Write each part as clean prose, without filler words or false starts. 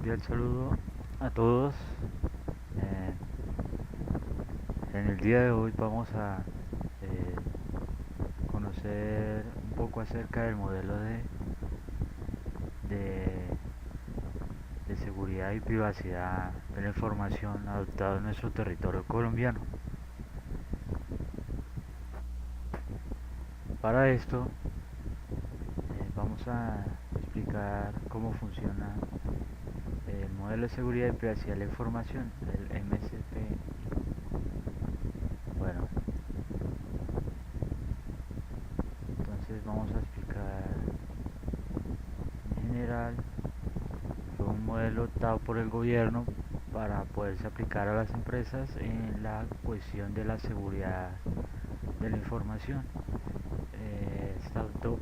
cordial saludo a todos. Eh, en el día de hoy vamos a eh, conocer un poco acerca del modelo de, de seguridad y privacidad de la información adoptado en nuestro territorio colombiano. Para esto vamos a explicar cómo funciona el modelo de seguridad y privacidad de la información, el MSPI. Bueno, entonces vamos a explicar en general. Fue un modelo dado por el gobierno para poderse aplicar a las empresas en la cuestión de la seguridad de la información. Está adoptado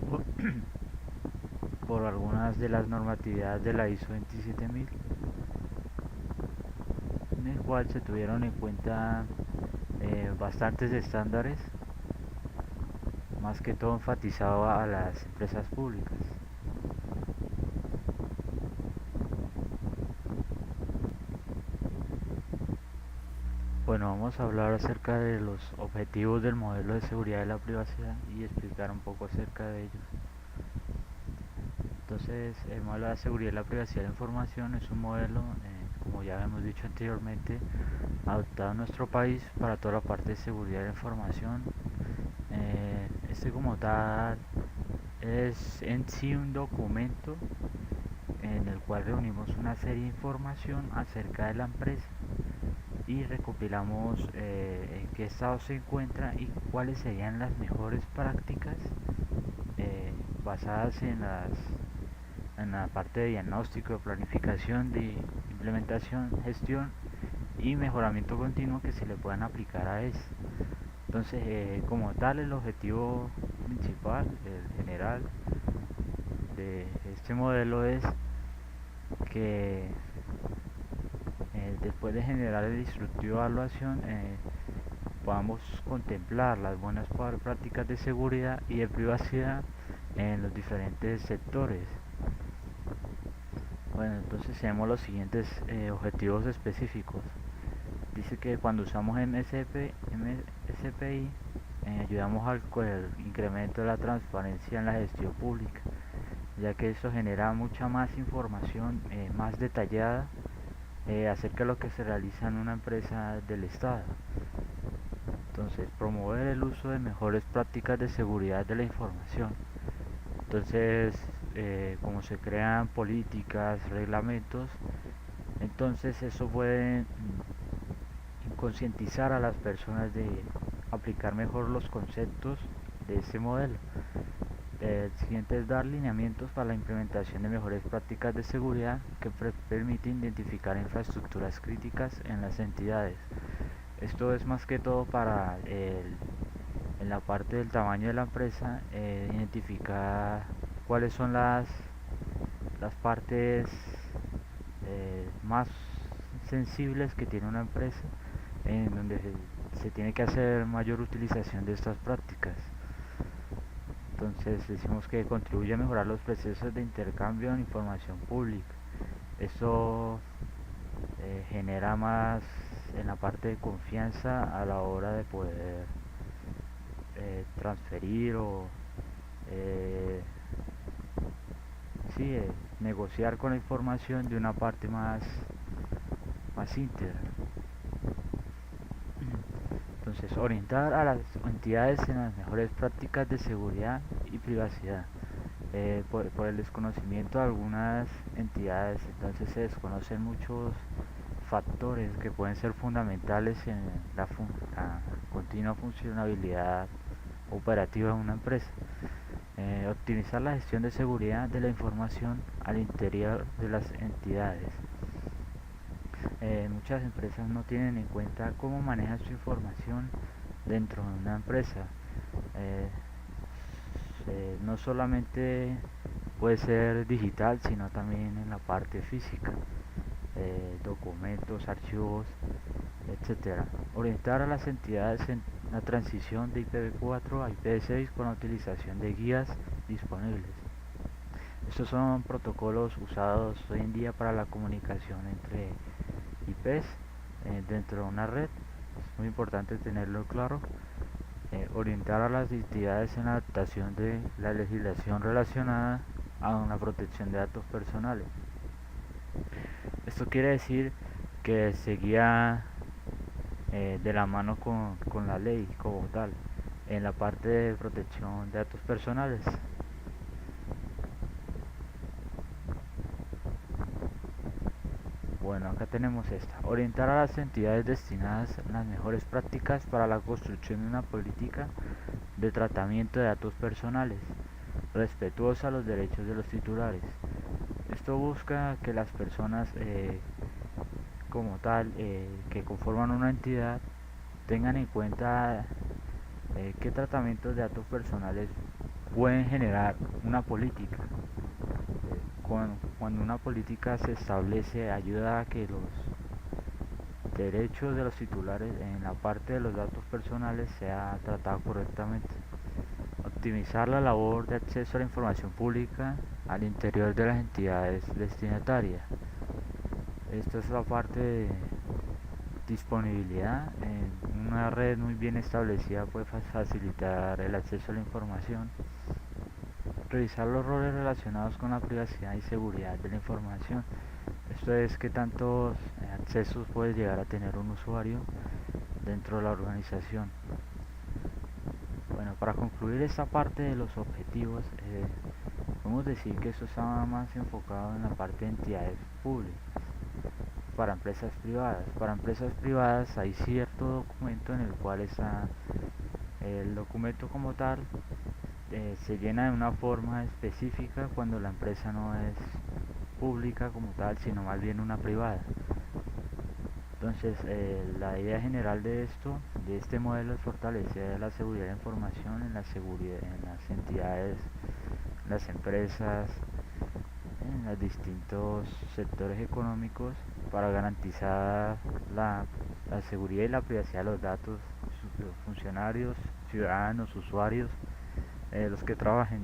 por algunas de las normatividades de la ISO 27000, en el cual se tuvieron en cuenta bastantes estándares, más que todo enfatizado a las empresas públicas. Bueno, vamos a hablar acerca de los objetivos del modelo de seguridad de la privacidad y explicar un poco acerca de ellos. Entonces, el modelo de seguridad y la privacidad de la información es un modelo, como ya hemos dicho anteriormente, adoptado en nuestro país para toda la parte de seguridad de la información. Este como tal es en sí un documento en el cual reunimos una serie de información acerca de la empresa y recopilamos en qué estado se encuentra y cuáles serían las mejores prácticas eh, basadas en la parte de diagnóstico, de planificación, de implementación, gestión y mejoramiento continuo que se le puedan aplicar a eso. Entonces, como tal, el objetivo principal, el general de este modelo es que después de generar el instructivo de evaluación, podamos contemplar las buenas prácticas de seguridad y de privacidad en los diferentes sectores. Bueno, entonces tenemos los siguientes objetivos específicos. Dice que cuando usamos MSPI ayudamos al incremento de la transparencia en la gestión pública, ya que eso genera mucha más información más detallada acerca de lo que se realiza en una empresa del Estado. Entonces, promover el uso de mejores prácticas de seguridad de la información. Entonces, como se crean políticas, reglamentos, entonces eso puede concientizar a las personas de aplicar mejor los conceptos de ese modelo. El siguiente es dar lineamientos para la implementación de mejores prácticas de seguridad que permiten identificar infraestructuras críticas en las entidades. Esto es más que todo para en la parte del tamaño de la empresa, identificar cuáles son las partes más sensibles que tiene una empresa, en donde se tiene que hacer mayor utilización de estas prácticas. Entonces decimos que contribuye a mejorar los procesos de intercambio de información pública. Esto genera más en la parte de confianza a la hora de poder transferir o eh, sí, negociar con la información de una parte más íntegra. Entonces, orientar a las entidades en las mejores prácticas de seguridad y privacidad. Por el desconocimiento de algunas entidades, entonces se desconocen muchos factores que pueden ser fundamentales en la continua funcionabilidad operativa de una empresa. Optimizar la gestión de seguridad de la información al interior de las entidades. Muchas empresas no tienen en cuenta cómo manejan su información dentro de una empresa. Eh, no solamente puede ser digital, sino también en la parte física, documentos, archivos, etcétera. Orientar a las entidades en la transición de IPv4 a IPv6 con la utilización de guías disponibles. Estos son protocolos usados hoy en día para la comunicación entre IPs dentro de una red. Es muy importante tenerlo claro. Orientar a las entidades en la adaptación de la legislación relacionada a una protección de datos personales. Esto quiere decir que se guía de la mano con la ley como tal en la parte de protección de datos personales. Bueno, acá tenemos esta. Orientar a las entidades destinadas las mejores prácticas para la construcción de una política de tratamiento de datos personales, respetuosa a los derechos de los titulares. Esto busca que las personas como tal que conforman una entidad tengan en cuenta qué tratamientos de datos personales pueden generar una política. Cuando una política se establece, ayuda a que los derechos de los titulares en la parte de los datos personales sea tratado correctamente. Optimizar la labor de acceso a la información pública al interior de las entidades destinatarias. Esta es la parte de disponibilidad. En una red muy bien establecida puede facilitar el acceso a la información. Revisar los roles relacionados con la privacidad y seguridad de la información. Esto es que tantos accesos puede llegar a tener un usuario dentro de la organización. Bueno, para concluir esta parte de los objetivos, podemos decir que esto está más enfocado en la parte de entidades públicas. Para empresas privadas. Para empresas privadas hay cierto documento en el cual está el documento como tal se llena de una forma específica cuando la empresa no es pública como tal, sino más bien una privada. Entonces, la idea general de esto, de este modelo, es fortalecer la seguridad de la información en en las entidades, en las empresas, en los distintos sectores económicos para garantizar la seguridad y la privacidad de los datos de los funcionarios, ciudadanos, usuarios, los que trabajen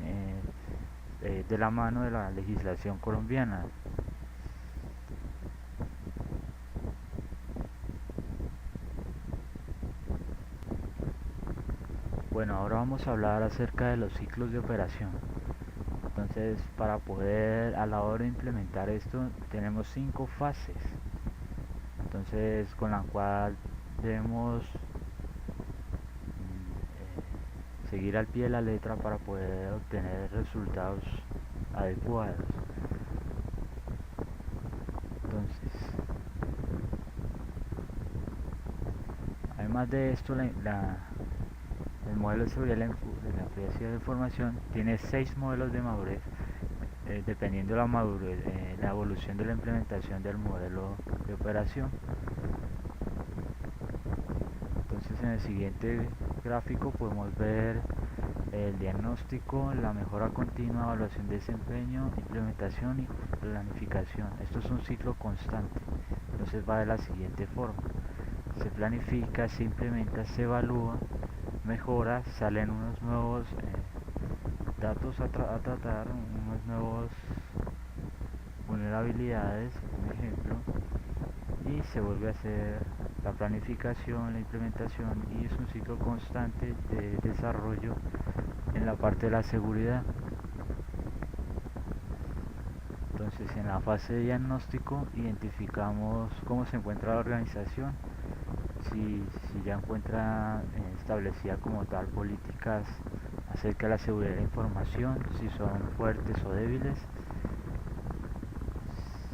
de la mano de la legislación colombiana. Bueno, ahora vamos a hablar acerca de los ciclos de operación. Entonces, para poder a la hora de implementar esto, tenemos 5 fases. Entonces, con la cual debemos seguir al pie de la letra para poder obtener resultados adecuados. Entonces, además de esto, el modelo de seguridad de la privacidad de información tiene 6 modelos de madurez, dependiendo de la madurez, la evolución de la implementación del modelo de operación. Entonces, en el siguiente gráfico podemos ver el diagnóstico, la mejora continua, evaluación de desempeño, implementación y planificación. Esto es un ciclo constante. Entonces va de la siguiente forma: se planifica, se implementa, se evalúa, mejora, salen unos nuevos datos a tratar, unos nuevos vulnerabilidades, por ejemplo, y se vuelve a hacer la planificación, la implementación, y es un ciclo constante de desarrollo en la parte de la seguridad. Entonces, en la fase de diagnóstico identificamos cómo se encuentra la organización, si ya encuentra establecida como tal políticas acerca de la seguridad de la información, si son fuertes o débiles.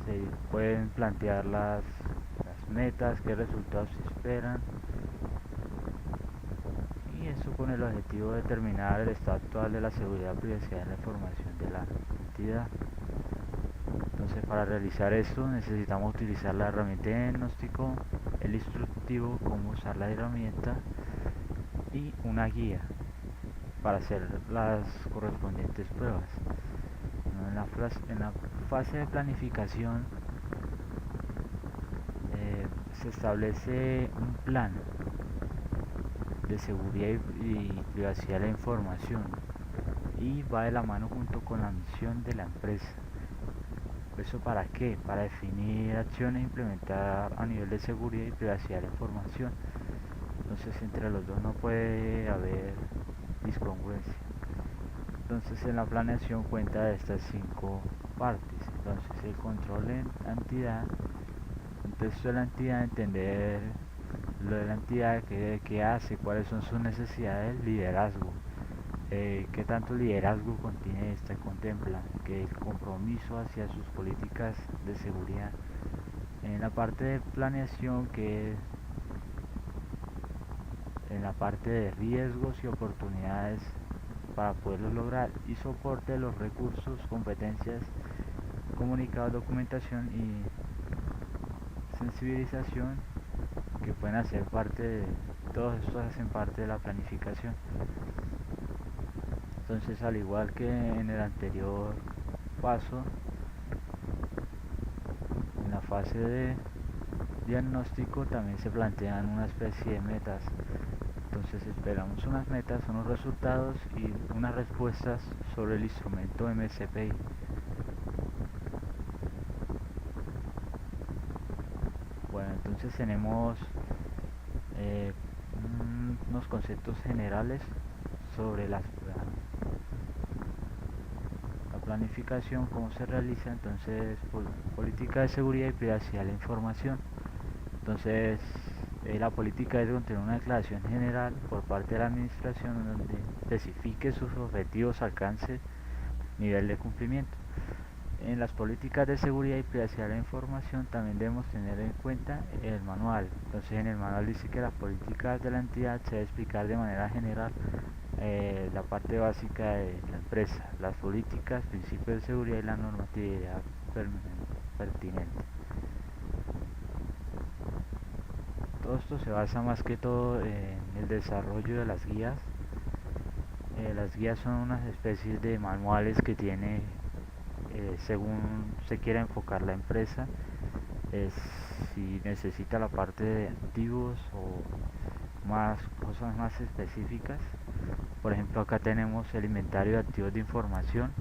Se pueden plantear las metas, qué resultados se esperan, y eso con el objetivo de determinar el estado actual de la seguridad y privacidad de la información de la entidad. Entonces, para realizar esto necesitamos utilizar la herramienta de diagnóstico, el instructivo, cómo usar la herramienta y una guía para hacer las correspondientes pruebas. En la fase de planificación se establece un plan de seguridad y privacidad de la información. y va de la mano junto con la misión de la empresa. ¿Eso para qué? Para definir acciones e implementar a nivel de seguridad y privacidad de la información. Entonces entre los dos no puede haber discongruencia. Entonces en la planeación cuenta de estas 5 partes. Entonces el control en la entidad, contexto de la entidad, entender lo de la entidad, qué hace, cuáles son sus necesidades, liderazgo. ¿Qué tanto liderazgo contiene esta? Contempla que el compromiso hacia sus políticas de seguridad. En la parte de planeación, que es en la parte de riesgos y oportunidades para poderlos lograr, y soporte de los recursos, competencias, comunicados, documentación y sensibilización, que pueden hacer parte de, todos estos hacen parte de la planificación. Entonces, al igual que en el anterior paso, en la fase de diagnóstico también se plantean una especie de metas. Entonces esperamos unas metas, unos resultados y unas respuestas sobre el instrumento MSPI. Bueno, entonces tenemos unos conceptos generales sobre la planificación, cómo se realiza. Entonces, política de seguridad y privacidad de la información. Entonces, la política es contener una declaración general por parte de la administración donde especifique sus objetivos, alcance, nivel de cumplimiento. En las políticas de seguridad y privacidad de la información también debemos tener en cuenta el manual. Entonces en el manual dice que las políticas de la entidad se debe explicar de manera general la parte básica de la empresa, las políticas, principios de seguridad y la normatividad pertinente. Todo esto se basa más que todo en el desarrollo de las guías. Las guías son unas especies de manuales que tiene según se quiera enfocar la empresa, si necesita la parte de activos o más cosas más específicas. Por ejemplo, acá tenemos el inventario de activos de información.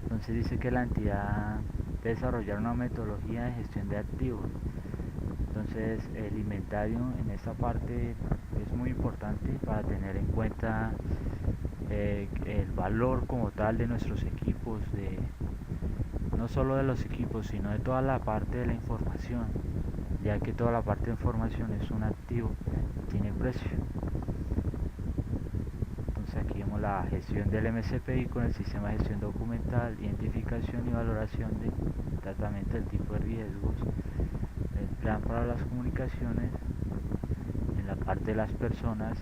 Entonces dice que la entidad debe desarrollar una metodología de gestión de activos. Entonces el inventario en esta parte es muy importante para tener en cuenta el valor como tal de nuestros equipos, no solo de los equipos, sino de toda la parte de la información, ya que toda la parte de información es un activo y tiene precio. Entonces aquí vemos la gestión del MSPI con el sistema de gestión documental, identificación y valoración de tratamiento del tipo de riesgos, el plan para las comunicaciones, en la parte de las personas,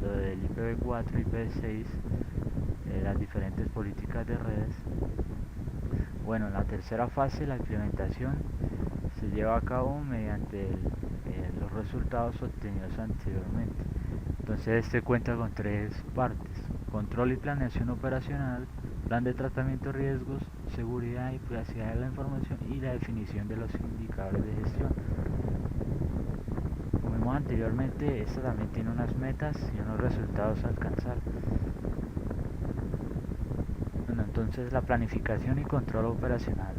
lo del IPv4, IPv6, las diferentes políticas de redes. Bueno, en la tercera fase, la implementación se lleva a cabo mediante los resultados obtenidos anteriormente. Entonces este cuenta con 3 partes: control y planeación operacional, plan de tratamiento de riesgos, seguridad y privacidad de la información y la definición de los indicadores de gestión. Como vimos anteriormente, esta también tiene unas metas y unos resultados a alcanzar. Bueno, entonces la planificación y control operacional.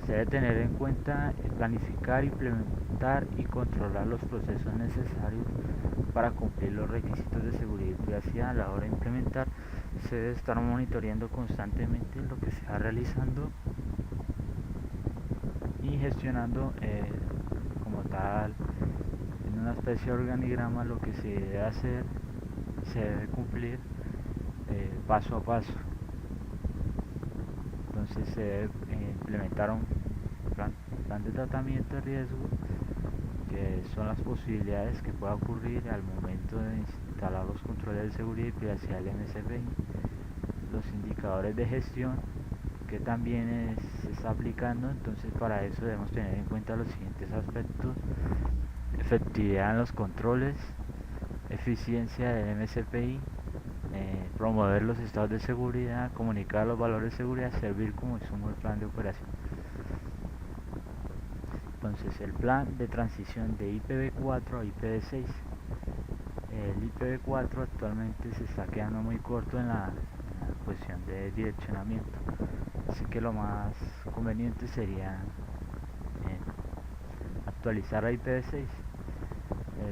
Se debe tener en cuenta planificar, implementar y controlar los procesos necesarios para cumplir los requisitos de seguridad y privacidad. A la hora de implementar, se debe estar monitoreando constantemente lo que se va realizando y gestionando como tal en una especie de organigrama lo que se debe hacer, se debe cumplir paso a paso. Entonces se debe implementar un plan de tratamiento de riesgo, que son las posibilidades que pueda ocurrir al momento de instalar los controles de seguridad y privacidad del MSPI, los indicadores de gestión que también se está aplicando. Entonces para eso debemos tener en cuenta los siguientes aspectos: efectividad en los controles, eficiencia del MSPI, promover los estados de seguridad, comunicar los valores de seguridad, servir como insumo del plan de operación. Entonces el plan de transición de IPv4 a IPv6. El IPv4 actualmente se está quedando muy corto en la cuestión de direccionamiento, así que lo más conveniente sería actualizar a IPv6.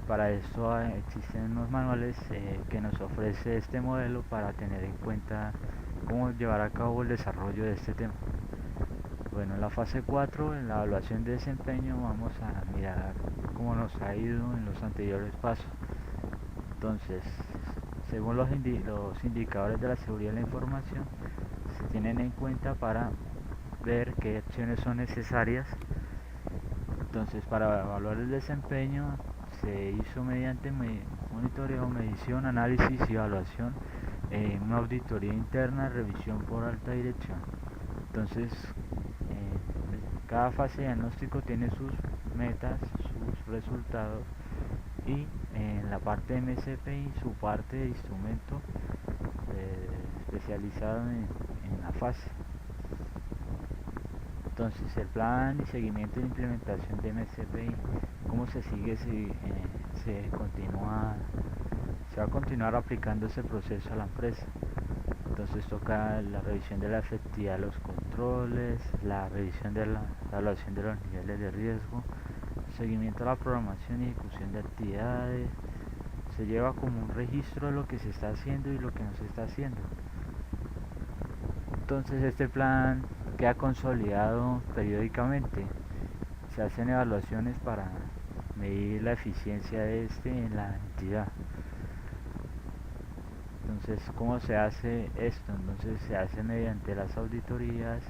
Para esto existen unos manuales que nos ofrece este modelo para tener en cuenta cómo llevar a cabo el desarrollo de este tema. Bueno, en la fase 4, en la evaluación de desempeño, vamos a mirar cómo nos ha ido en los anteriores pasos. Entonces, según los indicadores de la seguridad de la información, se tienen en cuenta para ver qué acciones son necesarias. Entonces, para evaluar el desempeño, se hizo mediante monitoreo, medición, análisis y evaluación, una auditoría interna, revisión por alta dirección. Entonces, cada fase de diagnóstico tiene sus metas, sus resultados, y en la parte de MCPI su parte de instrumento especializado en la fase. Entonces, el plan y seguimiento de implementación de MCPI, cómo se sigue, se va a continuar aplicando ese proceso a la empresa. Entonces toca la revisión de la efectividad de los controles, la revisión de la evaluación de los niveles de riesgo, seguimiento a la programación y ejecución de actividades. Se lleva como un registro de lo que se está haciendo y lo que no se está haciendo. Entonces este plan queda consolidado periódicamente. Se hacen evaluaciones para medir la eficiencia de este en la entidad. Entonces, ¿cómo se hace esto? Entonces se hace mediante las auditorías,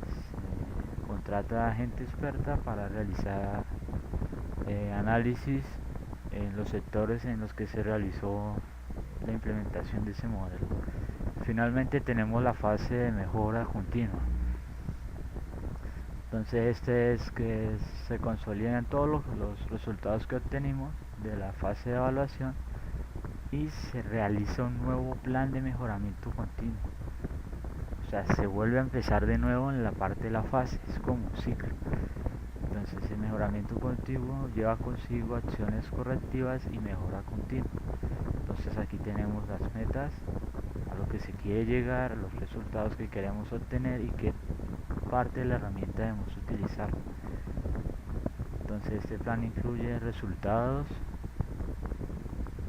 se contrata a gente experta para realizar análisis en los sectores en los que se realizó la implementación de ese modelo. Finalmente tenemos la fase de mejora continua. Entonces este es que se consolidan todos los resultados que obtenimos de la fase de evaluación y se realiza un nuevo plan de mejoramiento continuo. O sea, se vuelve a empezar de nuevo en la parte de la fase, es como un ciclo. Entonces el mejoramiento continuo lleva consigo acciones correctivas y mejora continua. Entonces aquí tenemos las metas, a lo que se quiere llegar, los resultados que queremos obtener y qué parte de la herramienta debemos utilizar. Entonces este plan incluye resultados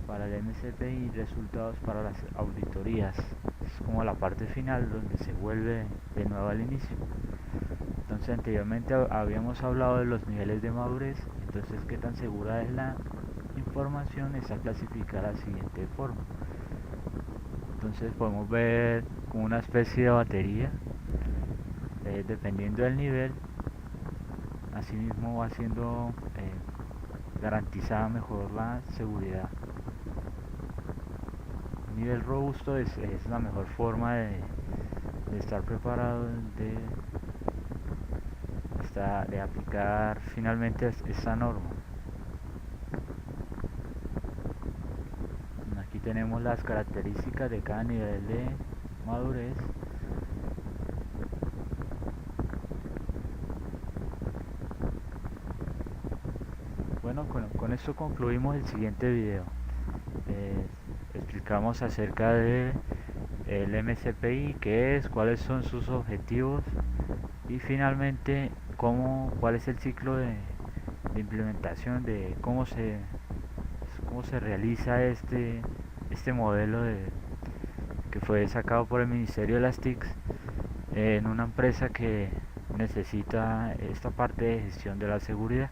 para el MCPI y resultados para las auditorías. Es como la parte final donde se vuelve de nuevo al inicio. Entonces anteriormente habíamos hablado de los niveles de madurez. Entonces, qué tan segura es la información está clasificada de la siguiente forma. Entonces podemos ver como una especie de batería, dependiendo del nivel, asimismo va siendo garantizada mejor la seguridad. Un nivel robusto es la mejor forma de estar preparado, de aplicar finalmente esta norma. Aquí tenemos las características de cada nivel de madurez. Bueno, con esto concluimos el siguiente video. Explicamos acerca de el MCPI, qué es, cuáles son sus objetivos y finalmente cuál es el ciclo de implementación, de cómo se realiza este modelo que fue sacado por el Ministerio de las TICs en una empresa que necesita esta parte de gestión de la seguridad.